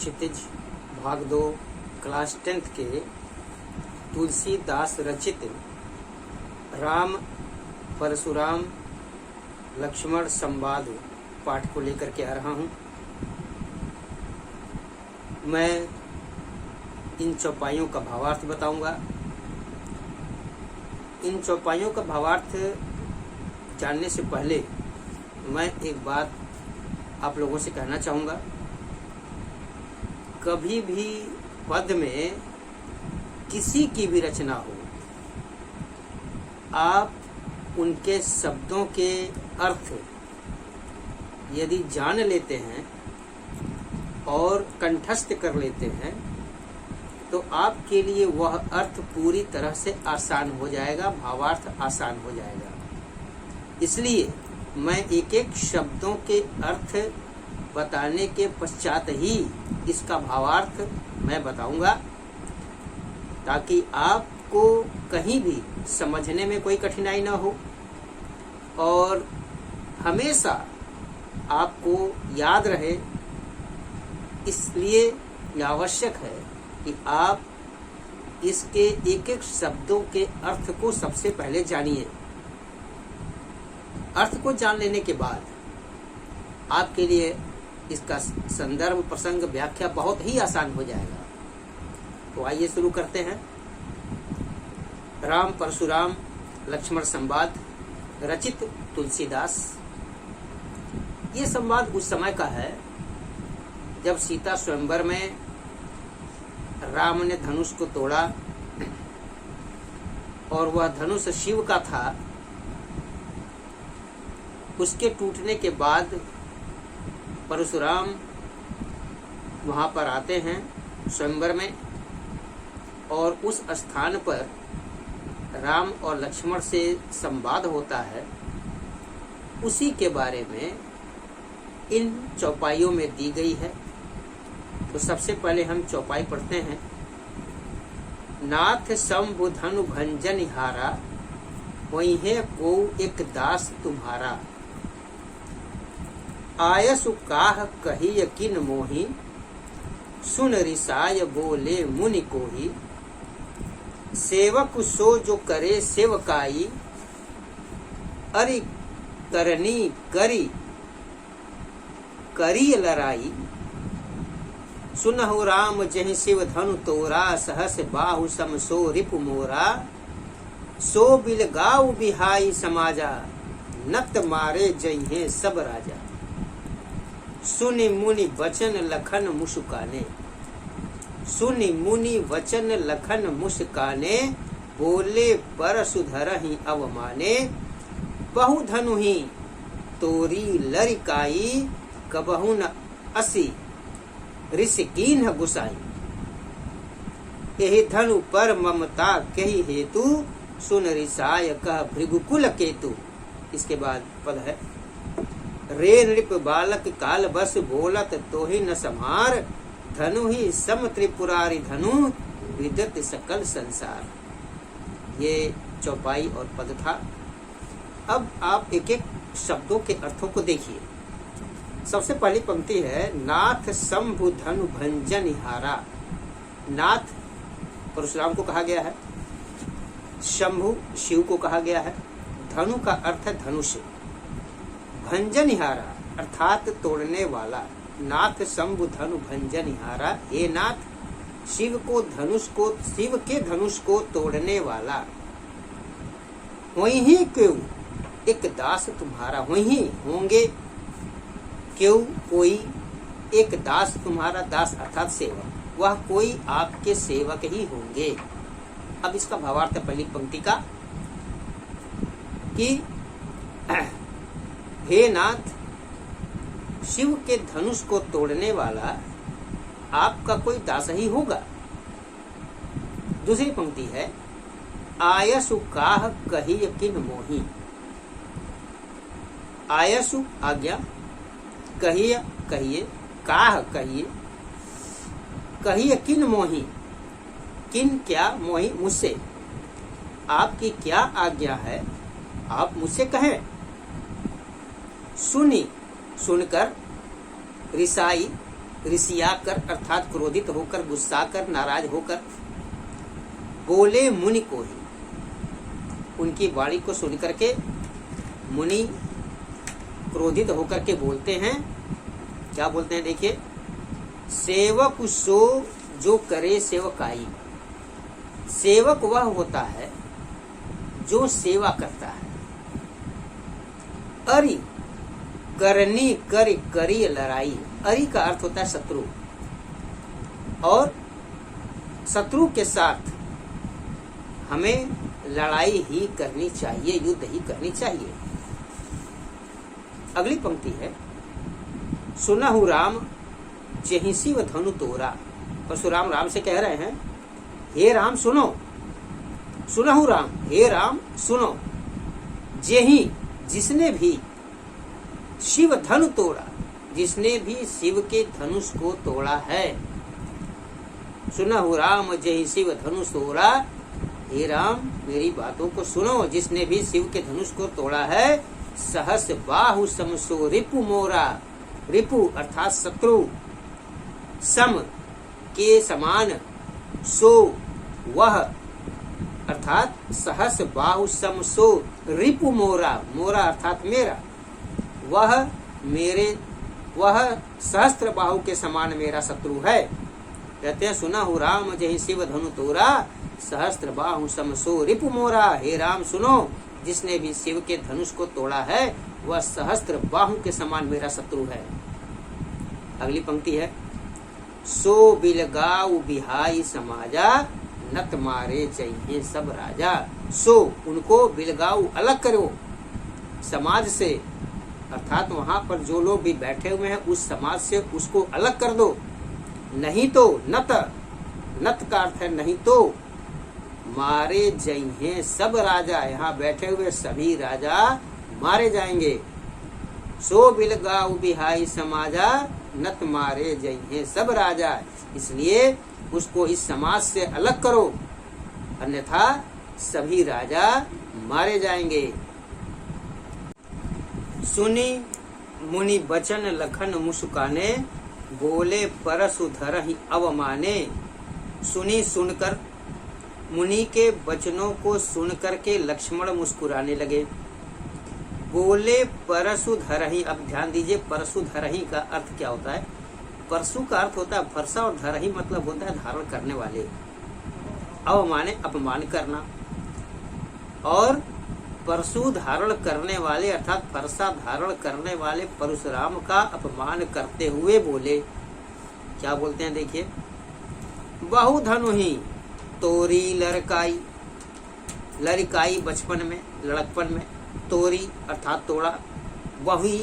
क्षितिज भाग 2 class 10th के तुलसीदास रचित राम परशुराम लक्ष्मण संवाद पाठ को लेकर के आ रहा हूँ। मैं इन चौपाइयों का भावार्थ बताऊंगा। इन चौपाइयों का भावार्थ जानने से पहले मैं एक बात आप लोगों से कहना चाहूँगा। कभी भी पद में किसी की भी रचना हो, आप उनके शब्दों के अर्थ यदि जान लेते हैं और कंठस्थ कर लेते हैं तो आपके लिए वह अर्थ पूरी तरह से आसान हो जाएगा, भावार्थ आसान हो जाएगा। इसलिए मैं एक एक शब्दों के अर्थ बताने के पश्चात ही इसका भावार्थ मैं बताऊंगा, ताकि आपको कहीं भी समझने में कोई कठिनाई ना हो और हमेशा आपको याद रहे। इसलिए यह आवश्यक है कि आप इसके एक एक शब्दों के अर्थ को सबसे पहले जानिए। अर्थ को जान लेने के बाद आपके लिए इसका संदर्भ, प्रसंग, व्याख्या बहुत ही आसान हो जाएगा। तो आइए शुरू करते हैं। राम परशुराम लक्ष्मण संवाद रचित तुलसीदास। ये संवाद उस समय का है जब सीता स्वयंवर में राम ने धनुष को तोड़ा और वह धनुष शिव का था। उसके टूटने के बाद परशुराम वहां पर आते हैं स्वयंवर में और उस स्थान पर राम और लक्ष्मण से संवाद होता है। उसी के बारे में इन चौपाइयों में दी गई है। तो सबसे पहले हम चौपाई पढ़ते हैं। नाथ शंभु धनु भंजन हारा, वही है को एक दास तुम्हारा। आयसु काह कही यकीन मोही, सुन रिसाय बोले मुनि कोही। सेवक सो जो करे सेवकाई, अरि करनी करी करी लड़ाई। सुनहु राम जहि शिव धनु तोरा, सहस बाहु सम सो रिपु मोरा। सो बिल गाऊ बिहाई समाजा, नक्त मारे जइहे सब राजा। सुनि मुनि वचन लखन मुस्काने, सुनि मुनि वचन लखन मुस्काने। बोले परशुधरहि अवमाने, बहु धनु ही तोरी लरिकाई। कबहु न असी ऋषिकीन गुसाई। एहि धनु पर ममता कही हेतु, सुन रिसाय कह भृगुकुल केतु। इसके बाद पद है। रे नृप बालक काल बस बोलत तोहि न संहार। धनु ही सम त्रिपुरारी धनु, विदत सकल संसार। ये चौपाई और पद था। अब आप एक एक शब्दों के अर्थों को देखिए। सबसे पहली पंक्ति है नाथ शंभु धनु भंजन हारा। नाथ परशुराम को कहा गया है, शंभु शिव को कहा गया है। धनु का अर्थ है धनुष। भंजनिहारा अर्थात तोड़ने वाला। नाथ शंभु धनु भंजनिहारा, हे नाथ शिव के धनुष को तोड़ने वाला। वही क्यों एक दास तुम्हारा, वही होंगे क्यों कोई एक दास तुम्हारा। दास अर्थात सेवक, वह कोई आपके सेवक ही होंगे। अब इसका भावार्थ है पहली पंक्ति का कि हे नाथ शिव के धनुष को तोड़ने वाला आपका कोई दास ही होगा। दूसरी पंक्ति है आयसु काह कही किन मोही। आयसु आज्ञा, कहिए कहिए, काह कहिए, कहिए किन मोही। किन क्या, मोही मुझसे। आपकी क्या आज्ञा है, आप मुझसे कहें। सुनी सुनकर, रिसाई ऋषिया कर अर्थात क्रोधित होकर, गुस्सा कर, नाराज होकर बोले मुनि को ही। उनकी वाणी को सुन करके मुनि क्रोधित होकर के बोलते हैं। क्या बोलते हैं देखिए, सेवक सो जो करे सेवकाई। सेवक वह होता है जो सेवा करता है। अरि करनी कर करी लड़ाई। अरि का अर्थ होता है शत्रु, और शत्रु के साथ हमें लड़ाई ही करनी चाहिए, युद्ध ही करनी चाहिए। अगली पंक्ति है, सुनहु राम जेहि शिव धनु तोरा। परशुराम राम से कह रहे हैं, हे राम सुनो, सुनहु राम, हे राम सुनो, जेहि जिसने भी शिव धनु तोड़ा, जिसने भी शिव के धनुष को तोड़ा है। सुनहु राम जेहि शिव धनुष तोड़ा, हे राम मेरी बातों को सुनो, जिसने भी शिव के धनुष को तोड़ा है। सहस बाहु समसो रिपु मोरा। रिपु अर्थात शत्रु, सम के समान, सो वह अर्थात सहस बाहु समसो रिपु मोरा। मोरा अर्थात मेरा, वह सहस्त्र बाहु के समान मेरा शत्रु है। कहते हैं, सुनहु राम जेहि शिव धनु तोरा, सहस्त्र बाहु समसो रिपु मोरा। हे राम सुनो, जिसने भी शिव के धनुष को तोड़ा है वह सहस्त्र बाहु के समान मेरा शत्रु है। अगली पंक्ति है, सो बिलगाऊ बिहाई समाजा, नत मारे चाहिए सब राजा। सो उनको बिलगाऊ अलग करो समाज से, अर्थात वहां पर जो लोग भी बैठे हुए हैं उस समाज से उसको अलग कर दो। नहीं तो नत, नत का अर्थ है नहीं तो, मारे जाइए सब राजा, यहाँ बैठे हुए सभी राजा मारे जाएंगे। सो बिलगाऊ बिहाई समाजा, नत मारे जाइए सब राजा। इसलिए उसको इस समाज से अलग करो, अन्यथा सभी राजा मारे जाएंगे। सुनी मुनि बचन लखन मुस्काने, बोले परसु धरहि अवमाने। सुनी सुनकर, मुनि के वचनों को सुनकर के लक्ष्मण मुस्कुराने लगे। बोले परसु धरहि। अब ध्यान दीजिए, परसु धरहि का अर्थ क्या होता है। परसु का अर्थ होता है फरसा, और धरहि मतलब होता है धारण करने वाले। अवमाने अपमान करना, और परशु धारण करने वाले अर्थात फरसा धारण करने वाले परशुराम का अपमान करते हुए बोले। क्या बोलते हैं देखिए, बहु धनु ही तोरी लड़काई। लड़काई बचपन में, लड़कपन में, तोरी अर्थात तोड़ा, वही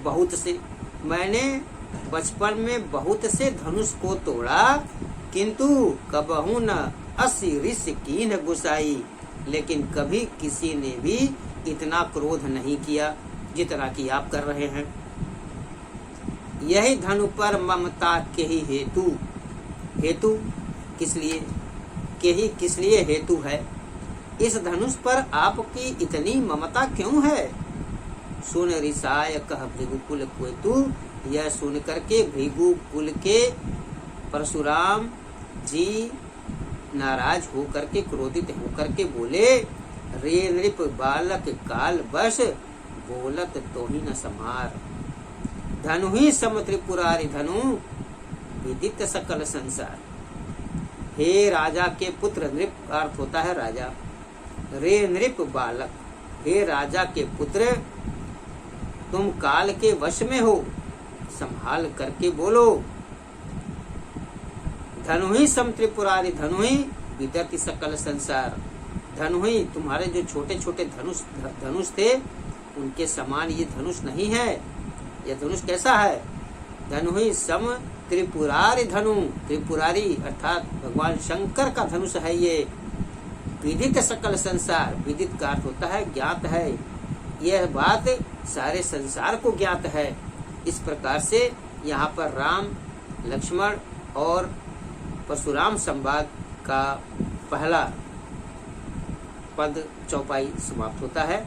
बहुत से। मैंने बचपन में बहुत से धनुष को तोड़ा, किंतु कबहू न असी ऋष कीन गुसाई। लेकिन कभी किसी ने भी इतना क्रोध नहीं किया जितना कि आप कर रहे हैं। यही धनु पर ममता के ही हेतु, हेतु किस लिए, के ही किस लिए हेतु है। इस धनुष पर आपकी इतनी ममता क्यों है। सुन ऋषाय कह भृगुकुल कोतु। यह सुन करके भृगुकुल के परशुराम जी नाराज होकर के, क्रोधित होकर के बोले, रे नृप बालक काल बस, बोलत तो ही न समार। धनु ही सम त्रिपुरारी धनु, विदित सकल संसार। हे राजा के पुत्र, नृप का अर्थ होता है राजा। रे नृप बालक, हे राजा के पुत्र, तुम काल के वश में हो, संभाल करके बोलो। धनु ही सम त्रिपुरारी धनु ही विदति सकल संसार। धनु ही तुम्हारे जो छोटे छोटे धनुष थे उनके समान ये धनुष नहीं है। यह धनुष कैसा है। धनु ही सम त्रिपुरारी धनु, त्रिपुरारी अर्थात भगवान शंकर का धनुष है ये। विदित सकल संसार, विदित का अर्थ होता है ज्ञात है। यह बात सारे संसार को ज्ञात है। इस प्रकार से यहाँ पर राम, लक्ष्मण और परशुराम संवाद का पहला पद चौपाई समाप्त होता है।